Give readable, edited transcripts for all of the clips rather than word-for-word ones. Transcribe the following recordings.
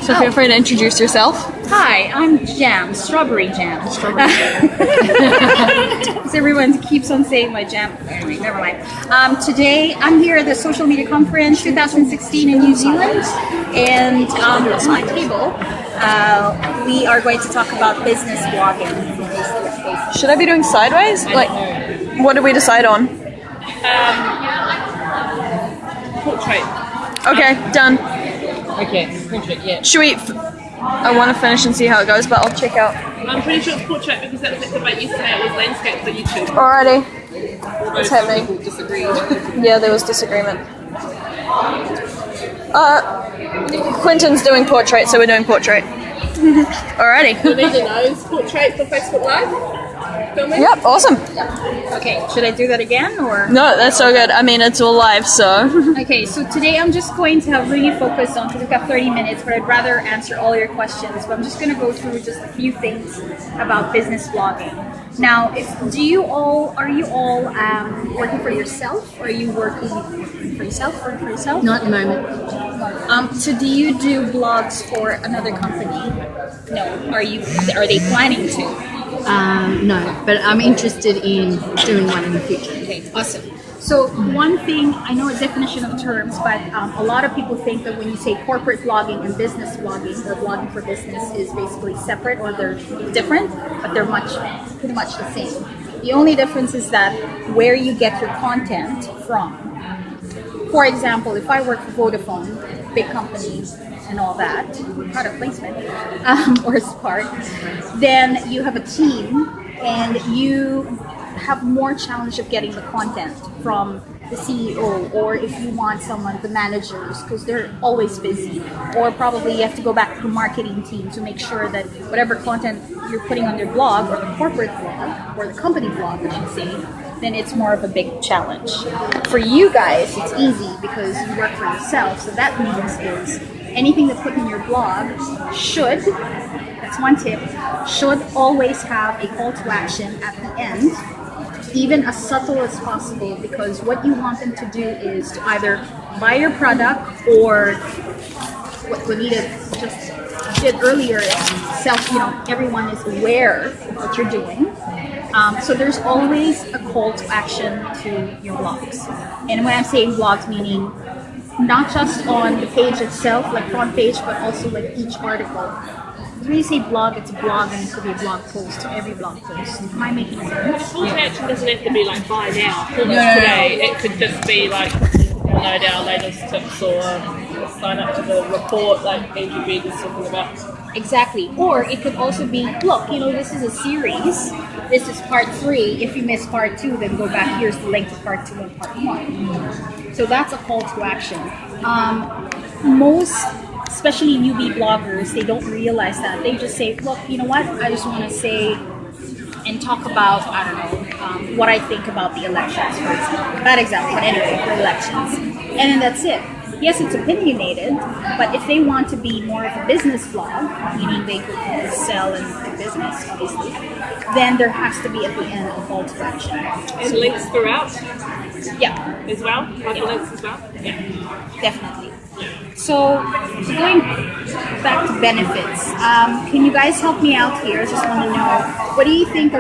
So feel free to introduce yourself. Hi, I'm Jam, Strawberry Jam. Because everyone keeps on saying my jam. Anyway, never mind. Today, I'm here at the Social Media Conference 2016 in New Zealand. And on my table, we are going to talk about business blogging. Should I be doing sideways? Like, what did we decide on? Portrait. Okay, done. Okay, portrait, yeah. Should we... I want to finish and see how it goes, but I'll check out. I'm pretty sure it's portrait because that was the debate yesterday. It was landscape for YouTube. Alrighty. What's Some happening? people disagreed. Yeah, there was disagreement. Quentin's doing portrait, so we're doing portrait. Alrighty. Anita knows portrait for Facebook Live. Filming. Yep, awesome. Okay, should I do that again or? No, that's so good. I mean, it's all live, so... Okay, so today I'm just going to really focus on, because we've got 30 minutes, but I'd rather answer all your questions. But I'm just going to go through just a few things about business blogging. Now, are you all working for yourself, or are you working for yourself? Not at the moment. So do you do blogs for another company? No. Are they planning to? No, but I'm interested in doing one in the future. Okay, awesome. So one thing, I know a definition of terms, but a lot of people think that when you say corporate blogging and business blogging, or blogging for business, is basically separate, or they're different, but they're pretty much the same. The only difference is that where you get your content from. For example, if I work for Vodafone, big companies and all that, product placement, or Spark, then you have a team and you have more challenge of getting the content from the CEO, or if you want someone, the managers, because they're always busy, or probably you have to go back to the marketing team to make sure that whatever content you're putting on their blog, or the corporate blog, or the company blog, I should say, then it's more of a big challenge. For you guys, it's easy because you work for yourself, so that means is anything that's put in your blog that's one tip, should always have a call to action at the end, even as subtle as possible, because what you want them to do is to either buy your product, or what Juanita just did earlier, everyone is aware of what you're doing. So there's always a call to action to your blogs. And when I'm saying blogs, meaning not just on the page itself, like front page, but also like each article. When you say blog, it's a blog, and it could be a blog post to every blog post. Am I making sense? Call to action doesn't have to be like buy now, call us today. It could just be like download our latest tips, or sign up to the report like Andrew Beard was talking about. Exactly. Or it could also be, look, this is a series. This is part 3. If you miss part 2, then go back. Here's the link to part 2 and part 1. So that's a call to action. Most, especially newbie bloggers, they don't realize that. They just say, look, you know what? I just want to say and talk about, what I think about the elections, for example. Bad example, but anyway, for elections. And then that's it. Yes, it's opinionated, but if they want to be more of a business blog, meaning they could sell and do business, obviously, then there has to be at the end a call to action. And links throughout? Yeah. As well? Links as well? Yeah. Definitely. So going back to benefits, can you guys help me out here? I just want to know, what do you think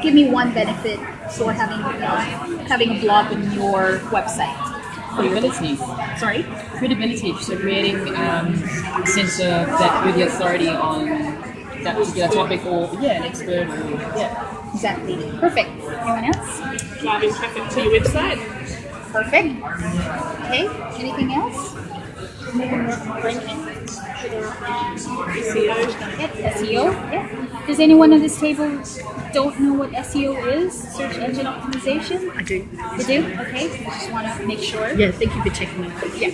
give me one benefit for having a blog on your website? Credibility. Sorry? Credibility. So creating a sense of that you're the authority on that particular topic, or an expert, or Exactly. Perfect. Anyone else? Driving traffic to your website. Perfect. Okay. Anything else? SEO. SEO. Yeah. Does anyone at this table don't know what SEO is? Search engine optimization? I do. You do? Okay. I just want to make sure. Yeah, thank you for checking me. Yeah.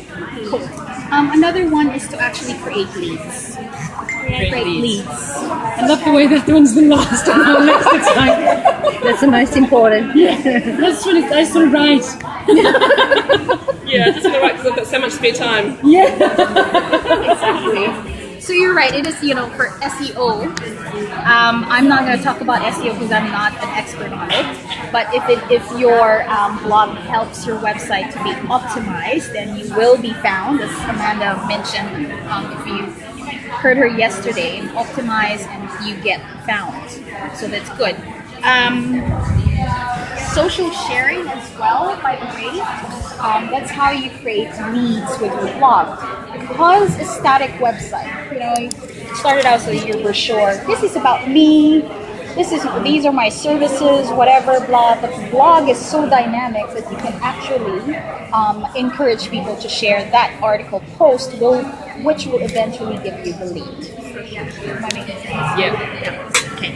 Cool. Another one is to actually create leads. Create leads. I love the way that one's the last one. That's the most important. Yeah. That's what I just want to write. Yeah, I just want to write because I've got so much spare time. Yeah. Exactly. So you're right. It is, for SEO. I'm not going to talk about SEO because I'm not an expert on it. But if your blog helps your website to be optimized, then you will be found, as Amanda mentioned. If you heard her yesterday. Optimize and you get found. So that's good. Social sharing as well, by the way. That's how you create leads with your blog. Because a static website, you know, you started out with your brochure. This is about me. These are my services, whatever, blah. But the blog is so dynamic that you can actually encourage people to share that article post, which will eventually give you the lead. Am I making sense? Yeah. Okay.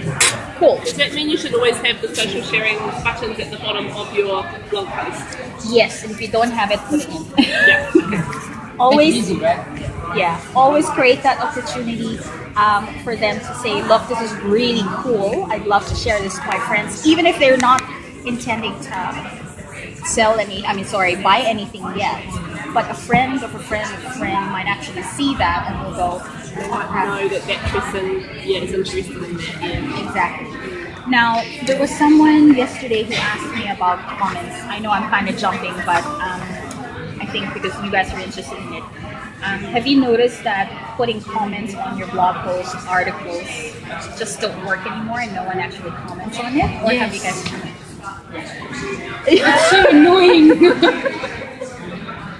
Cool. Does that mean you should always have the social sharing buttons at the bottom of your blog post? Yes, and if you don't have it, put it in. Yeah. Always. It's easy, right? Yeah, always create that opportunity for them to say, look, this is really cool. I'd love to share this with my friends, even if they're not intending to buy anything yet. But a friend of a friend of a friend might actually see that and will go, Know that person is interested in that. Yeah. exactly. Now, there was someone yesterday who asked me about comments. I know I'm kind of jumping, but I think because you guys are interested in it. Have you noticed that putting comments on your blog posts, articles, just don't work anymore and no one actually comments on it? Or have you guys commented? It's so annoying.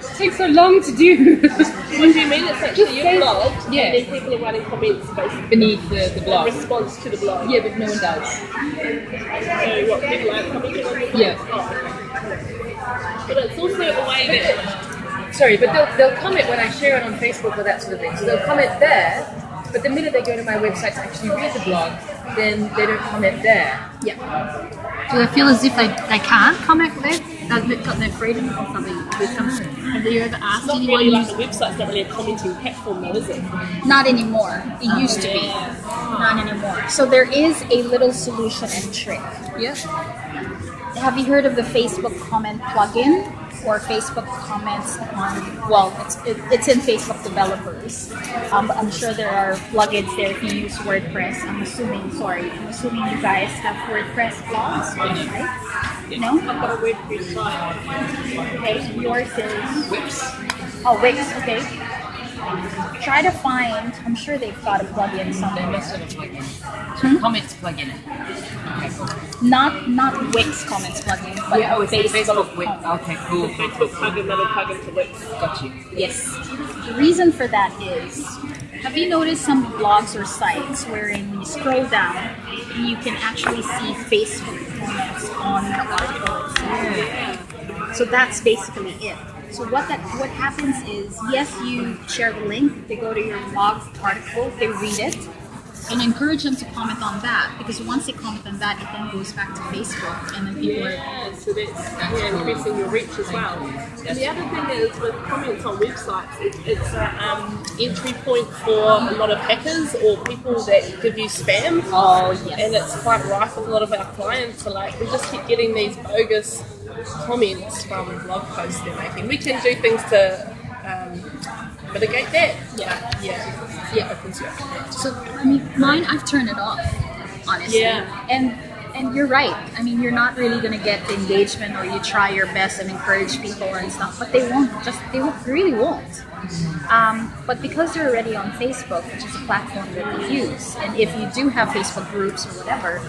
It takes so long to do. What do you mean? It's actually your blog, Yeah. and then people are writing comments basically Beneath the in blog. response to the blog. Yeah, but no one does. So what, people are commenting on your blog? Yeah. Oh, okay. But it's also a way that Sorry, but they'll comment when I share it on Facebook or that sort of thing. So they'll comment there, but the minute they go to my website to actually read the blog, then they don't comment there. Do they feel as if they can't comment there? They've got their freedom or something? Have you ever asked it's not anyone? really like the website's not really a commenting platform though, is it? Not anymore. It used to be. Not anymore. So there is a little solution and trick. Yeah. Have you heard of the Facebook comment plugin or Facebook comments on? Well, it's in Facebook developers, but I'm sure there are plugins there if you use WordPress. I'm assuming you guys have WordPress blogs, right? No? I've got a WordPress site. Okay, yours is Whoops. oh Wix. Okay. Try to find. I'm sure they've got a plugin They somewhere. must have a plugin. Comments plugin. Okay, cool. Not Wix comments plugin, but It's Facebook with. comments. Okay, cool. Facebook plugin, another plugin to Wix. Got you. Yes. The reason for that is, have you noticed some blogs or sites wherein when you scroll down, you can actually see Facebook comments on the article itself? So that's basically it. So what happens is, yes, you share the link, they go to your blog article, they read it, and encourage them to comment on that, because once they comment on that, it then goes back to Facebook, and then people are Yeah, so that's increasing your reach as well. And the other thing is with comments on websites, it's an entry point for a lot of hackers or people that give you spam. oh yes. And it's quite rife with a lot of our clients. So like we just keep getting these bogus comments from blog posts they're making. We can do things to mitigate that. Yeah. Opens you up to that. So I mean, mine I've turned it off, honestly. Yeah. And you're right. I mean, you're not really gonna get the engagement, or you try your best and encourage people and stuff, but they really won't. But because they're already on Facebook, which is a platform that we use, and if you do have Facebook groups or whatever,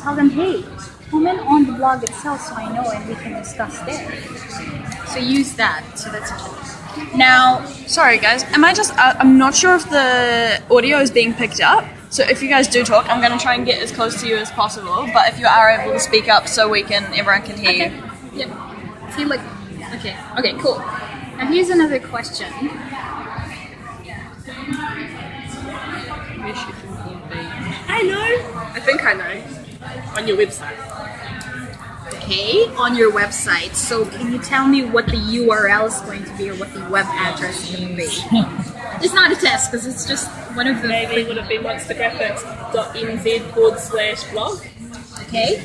tell them, hey, comment on the blog itself so I know and we can discuss there. So use that. So that's it. Now, sorry guys, I'm not sure if the audio is being picked up. So if you guys do talk, I'm going to try and get as close to you as possible. But if you are able to speak up so everyone can hear you. Yeah. Feel like okay, cool. Now here's another question. I know. I think I know. On your website. Okay, on your website. So can you tell me what the URL is going to be, or what the web address is going to be? It's not a test because it's just one of the. Maybe it would have been monstergraphics.nz/blog. Okay.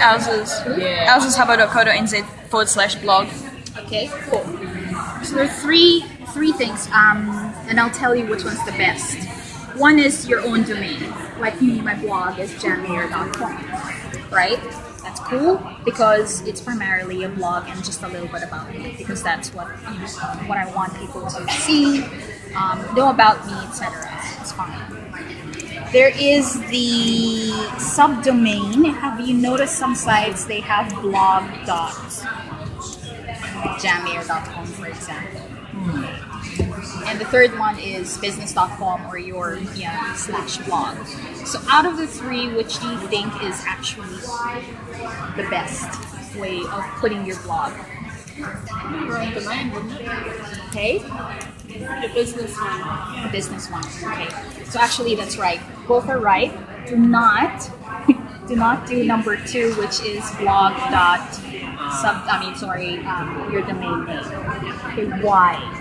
Ours is hubbo.co.nz/blog. Okay. Cool. So there are three things, and I'll tell you which one's the best. One is your own domain. Like me, my blog is janmayer.com, right? That's cool because it's primarily a blog and just a little bit about me because that's what what I want people to see, know about me, etc. It's fine. There is the subdomain. Have you noticed some sites they have blog.jamair.com, for example? And the third one is business.com or your /blog. So out of the three, which do you think is actually the best way of putting your blog? Your own domain, wouldn't it? Okay, The business one. the business one. Okay, so actually that's right. Both are right. Do not do number 2, which is your domain name. Okay, why?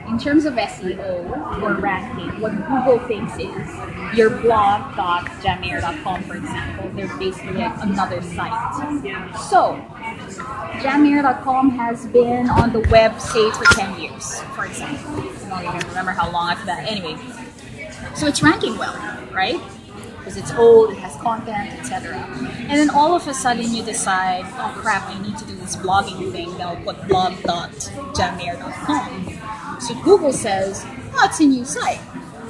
In terms of SEO or ranking, what Google thinks is your blog.jamair.com, for example, they're basically like another site. So, jamair.com has been on the web, say, for 10 years, for example. I don't even remember how long after that. Anyway, so it's ranking well, right? Because it's old, it has content, etc. And then all of a sudden you decide, oh crap, I need to do this blogging thing, then I'll put blog.jamair.com. So Google says, oh, it's a new site.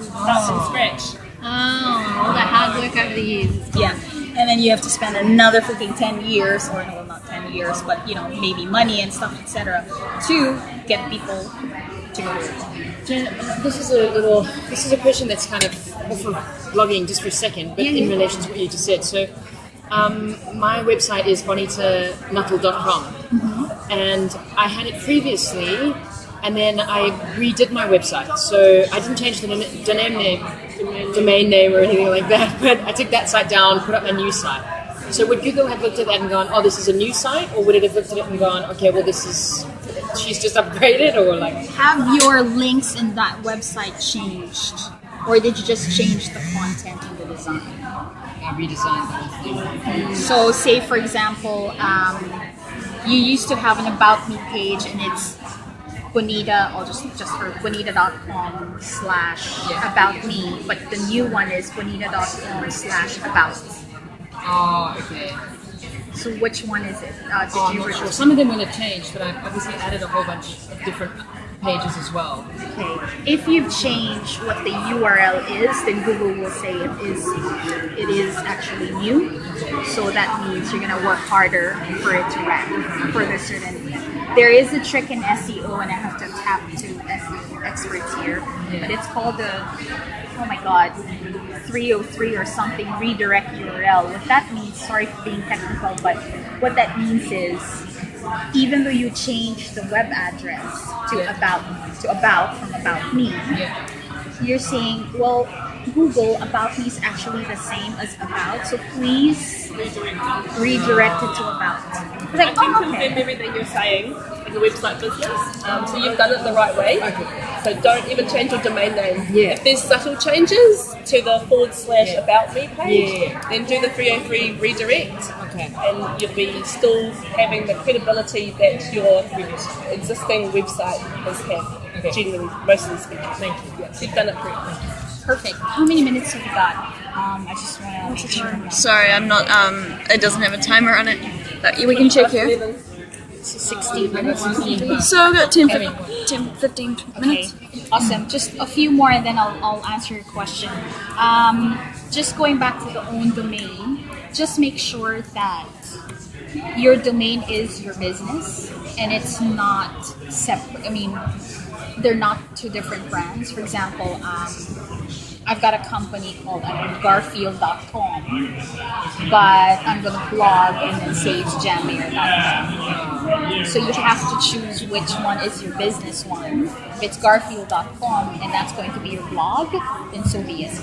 Start from scratch. All the hard work over the years. Yeah. And then you have to spend another freaking 10 years, or no, not 10 years, but maybe money and stuff, etc. to get people to go to it. Jen, this is a question that's kind of off of blogging just for a second, but in relation to what you just said. So, my website is bonitanuttall.com, and I had it previously, and then I redid my website. So I didn't change the domain name or anything like that, but I took that site down, put up my new site. So would Google have looked at that and gone, oh, this is a new site, or would it have looked at it and gone, okay, well, she's just upgraded, or like? Have your links in that website changed? Or did you just change the content and the design? I redesigned the whole thing. So say, for example, you used to have an About Me page and it's Bonita, or just for bonita.com/about me, but the new one is bonita.com/about. Oh, okay. So which one is it? I'm not sure. Some of them will have changed, but I've obviously added a whole bunch of different pages as well. Okay. If you change what the URL is, then Google will say it is actually new. So that means you're gonna work harder for it to rank for the certain. There is a trick in SEO, and I have to tap to SEO experts here, but it's called the 303 or something redirect URL. What that means, sorry for being technical, but what that means is even though you change the web address to about from about me, you're saying, well, Google About Me is actually the same as about, so please redirect it to about. It's like, oh, okay. Everything you're saying in the website business, so you've done it the right way. Okay. So don't even change your domain name. Yeah. If there's subtle changes to the /about me page, then do the 303 redirect. Okay. And you'll be still having the credibility that your existing website has had. Okay. Generally, mostly speaking. Thank you. Yeah, so you've done it correctly. Perfect. How many minutes have we got? I just want to make sure. Sorry, I'm not. It doesn't have a timer on it. But we can check here. 16 minutes. So we've got 10, 15 minutes. Okay, awesome. Just a few more and then I'll answer your question. Just going back to the own domain, just make sure that your domain is your business and it's not separate. I mean, they're not two different brands. For example, I've got a company called Garfield.com, but I'm going to blog and then say it's Jamair.com. So you have to choose which one is your business one. If it's Garfield.com and that's going to be your blog, then so be it.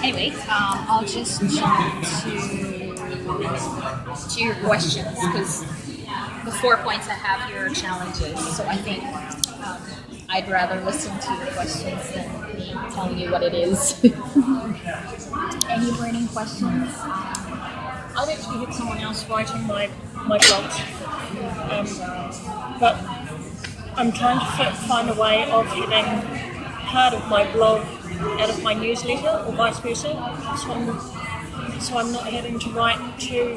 Anyway, I'll just jump to your questions because the 4 points I have here are challenges. So I think I'd rather listen to your questions than me telling you what it is. Any burning questions? I've actually had someone else writing my blog, but I'm trying to find a way of having part of my blog out of my newsletter or vice versa. So I'm so I'm not having to write two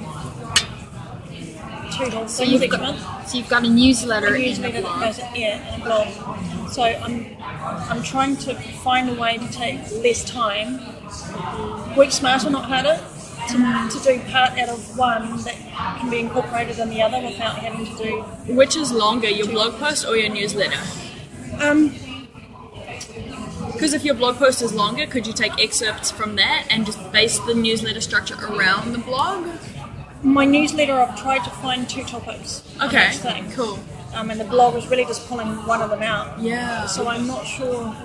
whole So things each month. you've got a newsletter A in the newsletter that blog. goes, yeah, in a blog. So I'm trying to find a way to take less time, work smarter, not harder, to do part out of one that can be incorporated in the other without having to do. Which is longer, your blog post or your newsletter? Because if your blog post is longer, could you take excerpts from that and just base the newsletter structure around the blog? My newsletter, I've tried to find 2 topics on Okay, each thing. cool. And the blog is really just pulling one of them out. Yeah. So I'm not sure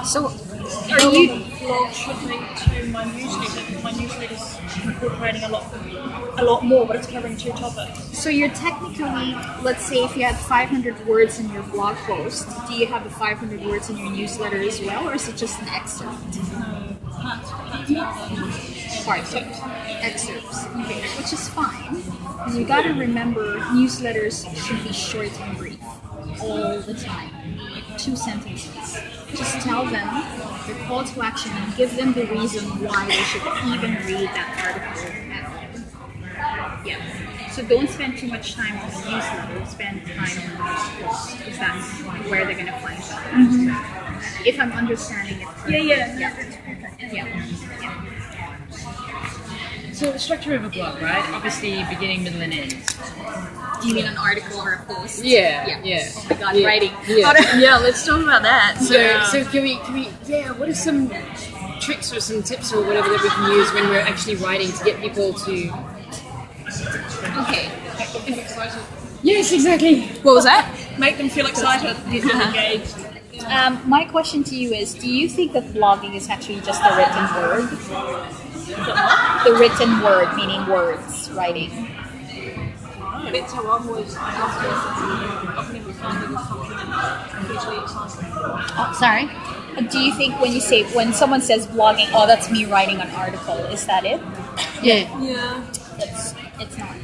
So how are long you? the blog should be to my newsletter, because my newsletter's incorporating a lot more, but it's covering 2 topics. So you're technically, let's say, if you had 500 words in your blog post, do you have the 500 words in your newsletter as well, or is it just an excerpt? Parts of excerpts, okay, which is fine. Because you got to remember, newsletters should be short and brief all the time, like 2 sentences. Just tell them the call to action and give them the reason why they should even read that article at all. Yeah. So don't spend too much time on the newsletter. Spend time on the blog post, because that's where they're gonna find that. If I'm understanding it correctly. Yeah. So the structure of a blog, right? Obviously, beginning, middle, and end. Do you mean an article or a post? Yeah. Oh my god, Yeah. writing. Yeah. Yeah, let's talk about that. So can we? Yeah. What are some tricks or some tips or whatever that we can use when we're actually writing to get people to? Okay. Yes, exactly. What was that? Make them feel excited, get them engaged. My question to you is, do you think that blogging is actually just a written word? The written word, meaning words, writing. That's how I've always I've never found it as something hugely exciting. Oh, sorry. Do you think when someone says blogging, oh, that's me writing an article, is that it? Yeah. Yeah. It's not.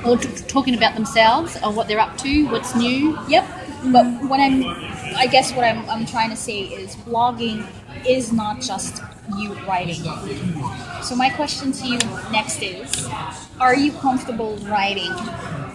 Or talking about themselves or what they're up to, what's new. Yep. But I guess what I'm trying to say is blogging is not just you writing. So my question to you next is, are you comfortable writing,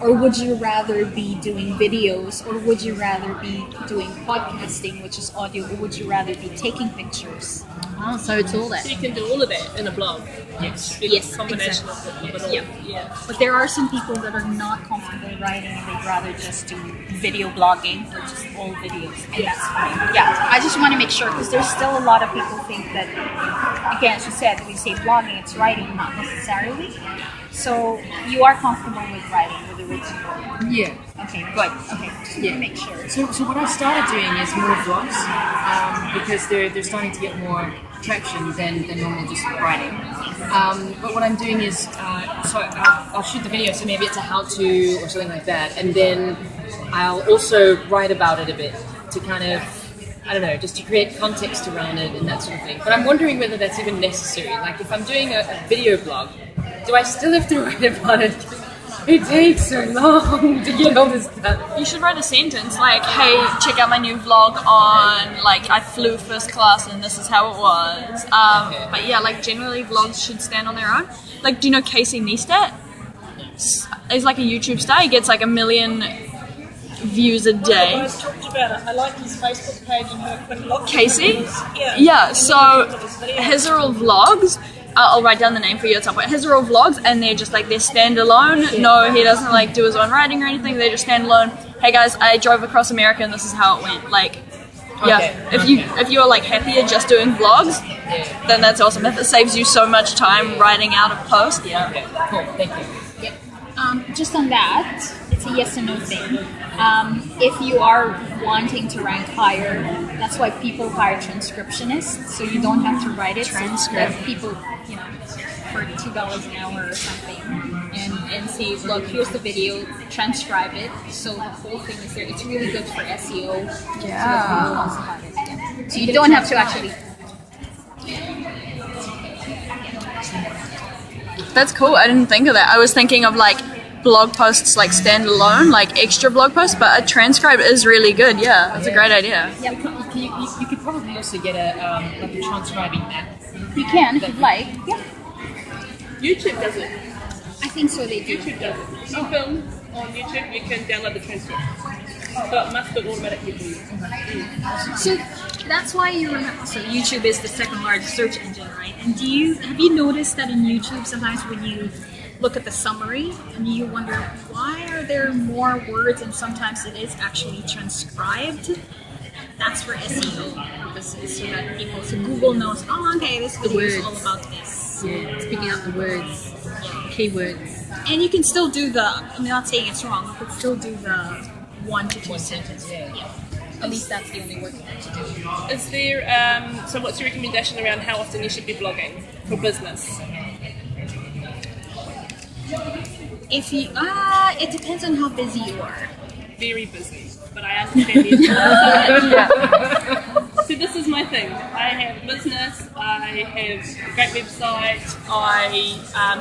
or would you rather be doing videos, or would you rather be doing podcasting, which is audio, or would you rather be taking pictures? Oh, so it's all that. So you can do all of that in a blog. Yes. Yes, A combination of it all. Yeah. Yeah. But there are some people that are not comfortable writing and they'd rather just do video blogging or just all videos. And that's fine. Yeah, I just want to make sure, because there's still a lot of people think that, again, as you said, when you say blogging, it's writing, not necessarily. So you are comfortable with writing with a written word. Yeah. Okay, good. Okay, just need to make sure. So what I started doing is more vlogs because they're starting to get more traction than normal just writing. But what I'm doing is, so I'll shoot the video, so maybe it's a how-to or something like that, and then I'll also write about it a bit to kind of, I don't know, just to create context around it and that sort of thing. But I'm wondering whether that's even necessary. Like if I'm doing a video blog, do I still have to write about it? It takes so long to get all this done. You should write a sentence like, hey, check out my new vlog on, like, I flew first class and this is how it was. But yeah, like, generally vlogs should stand on their own. Like, do you know Casey Neistat? He's like a YouTube star. He gets like 1 million views a day. I talked about it. I like his Facebook page and her quick look. Casey? Yeah. Yeah, so his his are all vlogs. I'll write down the name for you at some point. His are all vlogs, and they're just like, they're standalone. No, he doesn't like do his own writing or anything. They're just standalone. Hey guys, I drove across America and this is how it went. Like, yeah. If you are like happier just doing vlogs, then that's awesome. If it saves you so much time writing out a post, yeah. Okay, cool, thank you. Just on that, it's a yes or no thing. If you are wanting to rank higher, that's why people hire transcriptionists, so you don't have to write it. Transcript. So people, for $2 an hour or something, and say, look, here's the video, transcribe it. So the whole thing is there. It's really good for SEO. Yeah. So you don't have to actually. That's cool. I didn't think of that. I was thinking of like blog posts like standalone, like extra blog posts, but a transcribe is really good. Yeah, that's a great idea. Yeah, you could probably also get a like a transcribing app. You can if you'd like. Yeah. YouTube does it. I think so. They do. YouTube does it. You film on YouTube, you can download the transcript. So it must do it automatically for you. So that's why you remember. So YouTube is the second largest search engine, right? And have you noticed that in YouTube sometimes when you look at the summary and you wonder why are there more words and sometimes it is actually transcribed? That's for SEO purposes, so that people, so Google knows, oh, okay, this video is all about this. Yeah, it's picking up the words, keywords. And you can still do I'm not saying it's wrong, you can still do the 1 to 2 sentences. Yeah. At least that's the only work you have to do. Is there, so what's your recommendation around how often you should be blogging for business? If you, it depends on how busy you are. Very busy, but I understand the So this is my thing. I have business, I have a great website, I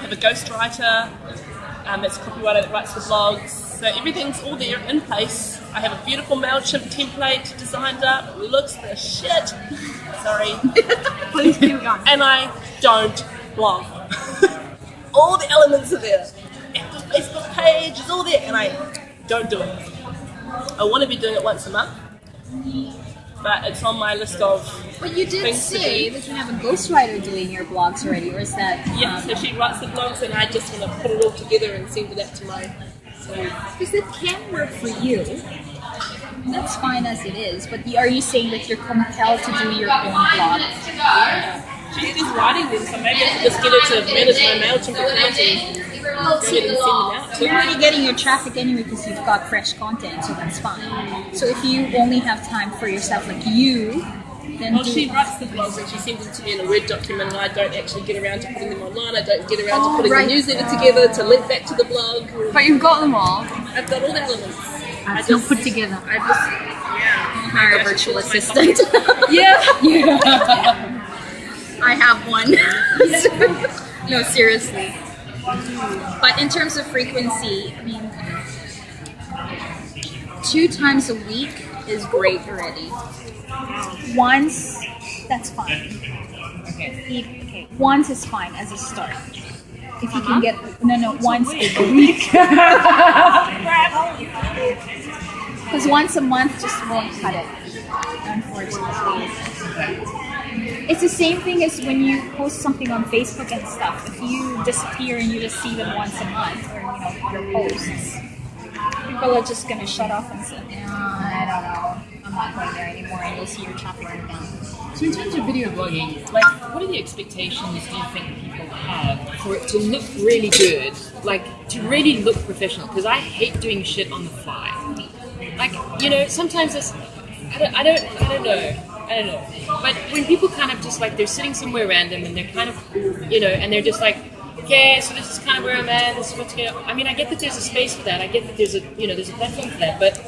have a ghostwriter that's a copywriter that writes the blogs. So everything's all there in place. I have a beautiful MailChimp template designed up, looks the shit. Sorry. Please keep going. And I don't blog. All the elements are there. Active Facebook page is all there, and I don't do it. I want to be doing it once a month, but it's on my list of But you did things to say do. that you have a ghostwriter doing your blogs already, or is that? Yeah, so she writes the blogs, and I just want to put it all together and send it out to my. Because it can work for you. That's fine as it is, but are you saying that you're compelled to do your own blog? She's just writing them, so maybe I can just get her to manage my MailChimp account and go ahead and send them out. You're already getting your traffic anyway because you've got fresh content, so that's fine. So if you only have time for yourself, like you, then Well, she writes the blogs and she sends them to me in a Word document, and I don't actually get around to putting them online. I don't get around to putting right. the newsletter together to link back to the blog. But you've got them all. I've got all the elements. It's not put together. I just, hire a virtual assistant. yeah. I have one. No, seriously. But in terms of frequency, I mean, 2 times a week is great already. Once, that's fine. Okay. Once is fine as a start. If you can get once a week. Because once a month just won't cut it, unfortunately. It's the same thing as when you post something on Facebook and stuff. If you disappear and you just see them once a month, or your posts, people are just gonna shut off and say, "No, I don't know, I'm not going there anymore," and you'll see your traffic go down. So in terms of video blogging, like, what are the expectations do you think people have for it to look really good, like to really look professional? Because I hate doing shit on the fly. Like, sometimes it's, I don't know. But when people kind of just like, they're sitting somewhere random and they're kind of, and they're just like, okay, so this is kind of where I'm at, this is what's going on. I mean, I get that there's a space for that. I get that there's a platform for that. But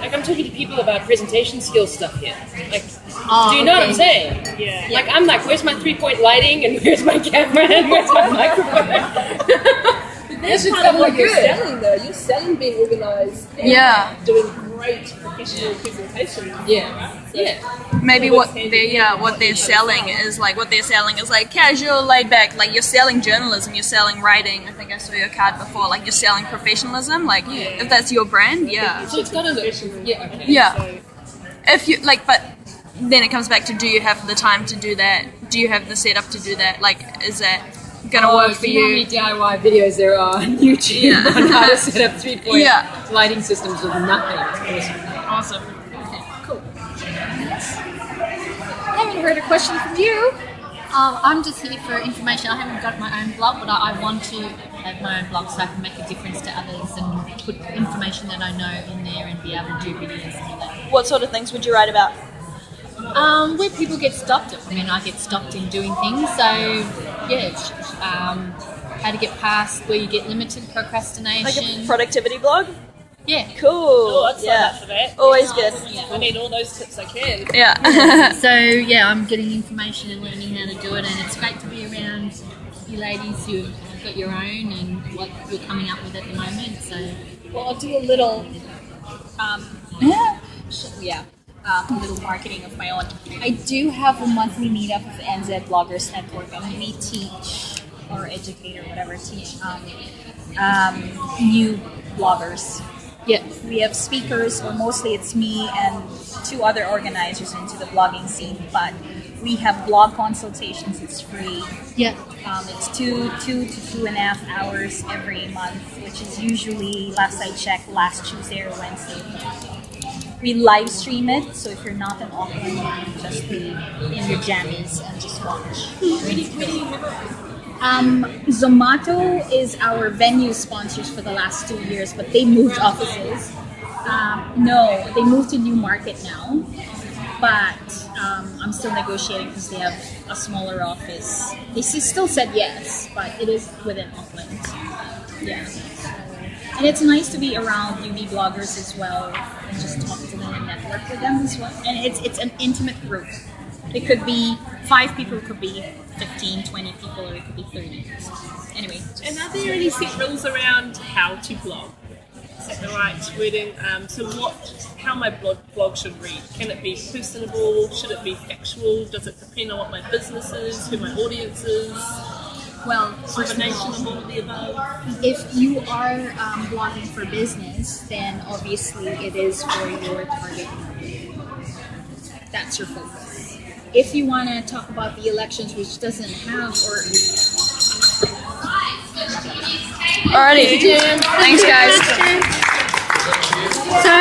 like, I'm talking to people about presentation skills stuff here. Like, do you know what I'm saying? Yeah. Like, I'm like, where's my 3-point lighting and where's my camera and where's my microphone? That's kind of what you're selling, though. You're selling being organised. Yeah. Doing great professional presentations. Yeah. Right? So Yeah. Maybe what they're selling is like casual, laid back. Like, you're selling journalism, you're selling writing. I think I saw your card before. Like, you're selling professionalism. Like, if that's your brand, yeah. So it's got to look. Yeah. Okay. Yeah. If you like, but then it comes back to, do you have the time to do that? Do you have the setup to do that? Like, is that gonna work for you? How many you? DIY videos there are on YouTube on how to set up 3-point lighting systems with nothing. Awesome. Cool. I haven't heard a question from you. I'm just here for information. I haven't got my own blog, but I want to have my own blog so I can make a difference to others and put information that I know in there and be able to do videos and all that. What sort of things would you write about? Where people get stopped. I mean, I get stopped in doing things. So, yeah, how to get past where you get limited procrastination. Like a productivity blog? Yeah. Cool. Oh, I'd sign up for that. Always good. I need all those tips I can. Yeah. So, yeah, I'm getting information and learning how to do it, and it's great to be around you ladies who've got your own and what you're coming up with at the moment. So, Well, I'll do a little, a little marketing of my own. I do have a monthly meetup of NZ Bloggers Network, and we teach or educate or whatever, teach new bloggers. Yeah. We have speakers, or mostly it's me and 2 other organizers into the blogging scene, but we have blog consultations. It's free. Yeah. It's 2 to 2.5 hours every month, which is usually, last I checked, last Tuesday or Wednesday. We live stream it, so if you're not in Auckland, you can just be in your jammies and just watch. Zomato is our venue sponsors for the last 2 years, but they moved offices. No, they moved to Newmarket now, but I'm still negotiating because they have a smaller office. They still said yes, but it is within Auckland. Yeah. And it's nice to be around UB bloggers as well and just talk to them and network with them as well. And it's an intimate group. It could be 5 people, it could be 15, 20 people, or it could be 30. So, anyway. And are there any set rules around how to blog? Is that the right wording? How my blog should read? Can it be personable? Should it be factual? Does it depend on what my business is, who my audience is? Well, first of Combination all, of all of the above? if you are blogging for business, then obviously it is for your target market. That's your focus. If you want to talk about the elections, which doesn't have or Alrighty. Thanks, guys. so